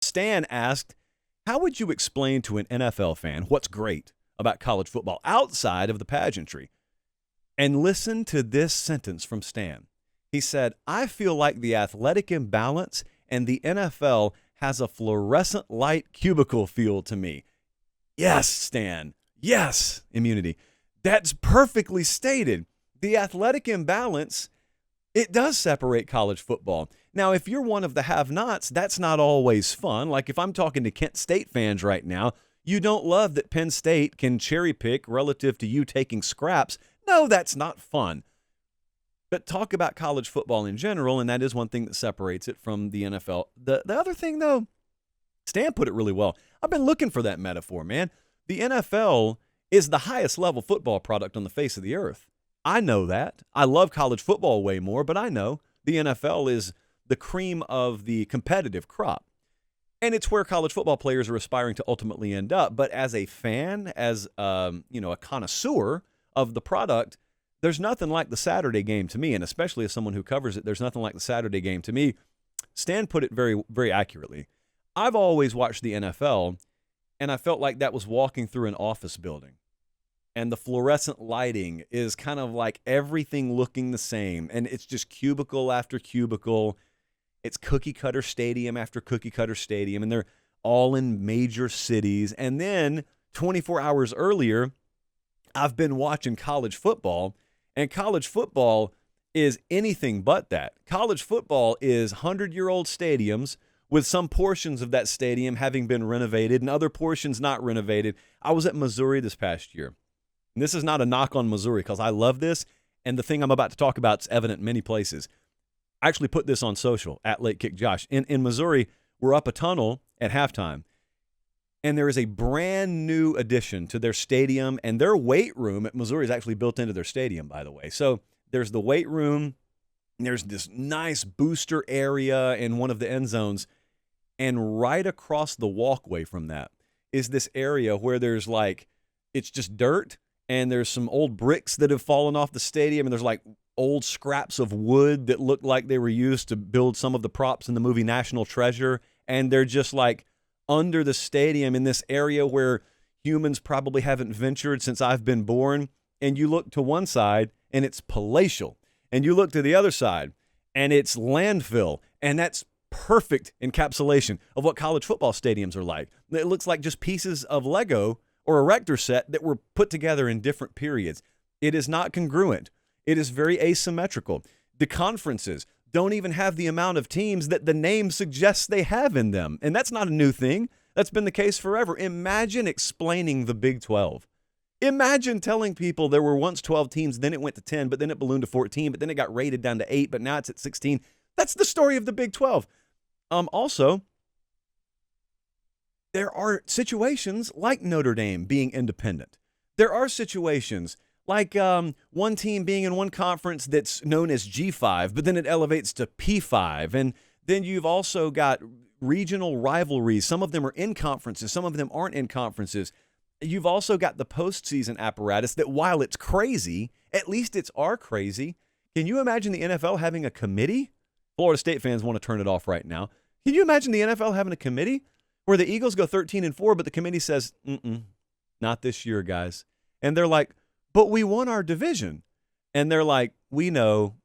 Stan asked, how would you explain to an NFL fan what's great about college football outside of the pageantry? And listen to this sentence from Stan. He said, I feel like the athletic imbalance and the NFL has a fluorescent light cubicle feel to me. Yes, Stan. Yes, immunity. That's perfectly stated. The athletic imbalance, it does separate college football. Now, if you're one of the have-nots, that's not always fun. Like if I'm talking to Kent State fans right now, you don't love that Penn State can cherry pick relative to you taking scraps. No, that's not fun. But talk about college football in general, and that is one thing that separates it from the NFL. The other thing, though, Stan put it really well. I've been looking for that metaphor, man. The NFL is the highest level football product on the face of the earth. I know that. I love college football way more, but I know the NFL is the cream of the competitive crop. And it's where college football players are aspiring to ultimately end up. But as a fan, as a connoisseur of the product, there's nothing like the Saturday game to me, and especially as someone who covers it, there's nothing like the Saturday game to me. Stan put it very, very accurately. I've always watched the NFL, and I felt like that was walking through an office building. And the fluorescent lighting is kind of like everything looking the same, and it's just cubicle after cubicle. It's cookie cutter stadium after cookie cutter stadium, and they're all in major cities. And then 24 hours earlier, I've been watching college football, and college football is anything but that. College football is 100-year-old stadiums with some portions of that stadium having been renovated and other portions not renovated. I was at Missouri this past year. And this is not a knock on Missouri because I love this, and the thing I'm about to talk about is evident in many places. I actually put this on social, at Late Kick Josh. In Missouri, we're up a tunnel at halftime, and there is a brand new addition to their stadium, and their weight room at Missouri is actually built into their stadium, by the way. So there's the weight room, and there's this nice booster area in one of the end zones, and right across the walkway from that is this area where there's it's just dirt, and there's some old bricks that have fallen off the stadium, and there's old scraps of wood that look like they were used to build some of the props in the movie National Treasure, and they're just under the stadium in this area where humans probably haven't ventured since I've been born. And you look to one side, and it's palatial, and you look to the other side, and it's landfill, and that's perfect encapsulation of what college football stadiums are like. It looks like just pieces of Lego or a Erector set that were put together in different periods. It is not congruent. It is very asymmetrical. The conferences don't even have the amount of teams that the name suggests they have in them. And that's not a new thing. That's been the case forever. Imagine explaining the Big 12. Imagine telling people there were once 12 teams, then it went to 10, but then it ballooned to 14, but then it got rated down to 8, but now it's at 16. That's the story of the Big 12. Also, there are situations like Notre Dame being independent. There are situations like one team being in one conference that's known as G5, but then it elevates to P5. And then you've also got regional rivalries. Some of them are in conferences. Some of them aren't in conferences. You've also got the postseason apparatus that, while it's crazy, at least it's crazy. Can you imagine the NFL having a committee? Florida State fans want to turn it off right now. Can you imagine the NFL having a committee where the Eagles go 13-4, but the committee says, not this year, guys. And they're like, but we won our division. And they're like, we know,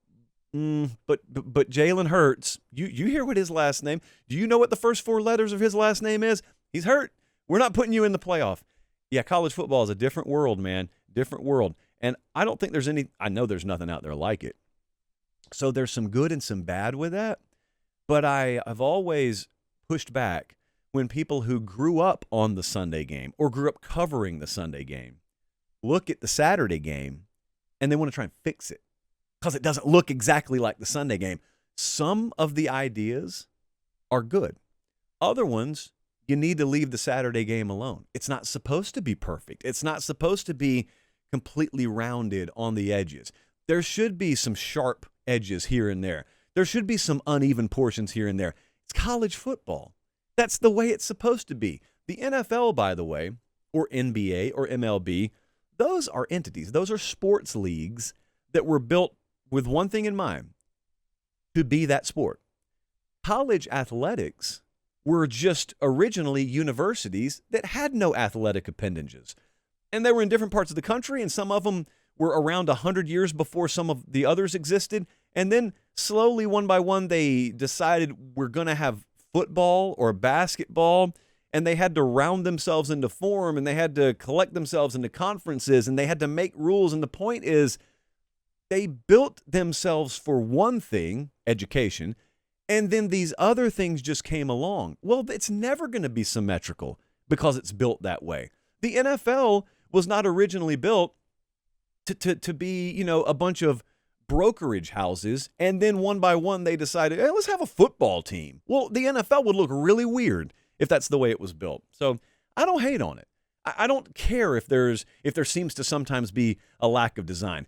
but Jalen Hurts, you hear what his last name, do you know what the first 4 letters of his last name is? He's hurt. We're not putting you in the playoff. Yeah, college football is a different world, man, different world. And I don't think I know there's nothing out there like it. So there's some good and some bad with that. But I've always pushed back when people who grew up on the Sunday game or grew up covering the Sunday game look at the Saturday game and they want to try and fix it because it doesn't look exactly like the Sunday game. Some of the ideas are good. Other ones, you need to leave the Saturday game alone. It's not supposed to be perfect. It's not supposed to be completely rounded on the edges. There should be some sharp edges here and there. There should be some uneven portions here and there. It's college football. That's the way it's supposed to be. The NFL, by the way, or NBA or MLB, those are entities. Those are sports leagues that were built with one thing in mind, to be that sport. College athletics were just originally universities that had no athletic appendages. And they were in different parts of the country, and some of them were around 100 years before some of the others existed. And then slowly, one by one, they decided we're going to have football or basketball, and they had to round themselves into form, and they had to collect themselves into conferences, and they had to make rules. And the point is, they built themselves for one thing, education, and then these other things just came along. Well, it's never going to be symmetrical because it's built that way. The NFL was not originally built to be, a bunch of brokerage houses, and then one by one they decided, hey, let's have a football team. Well, the NFL would look really weird if that's the way it was built. So I don't hate on it. I don't care if there seems to sometimes be a lack of design.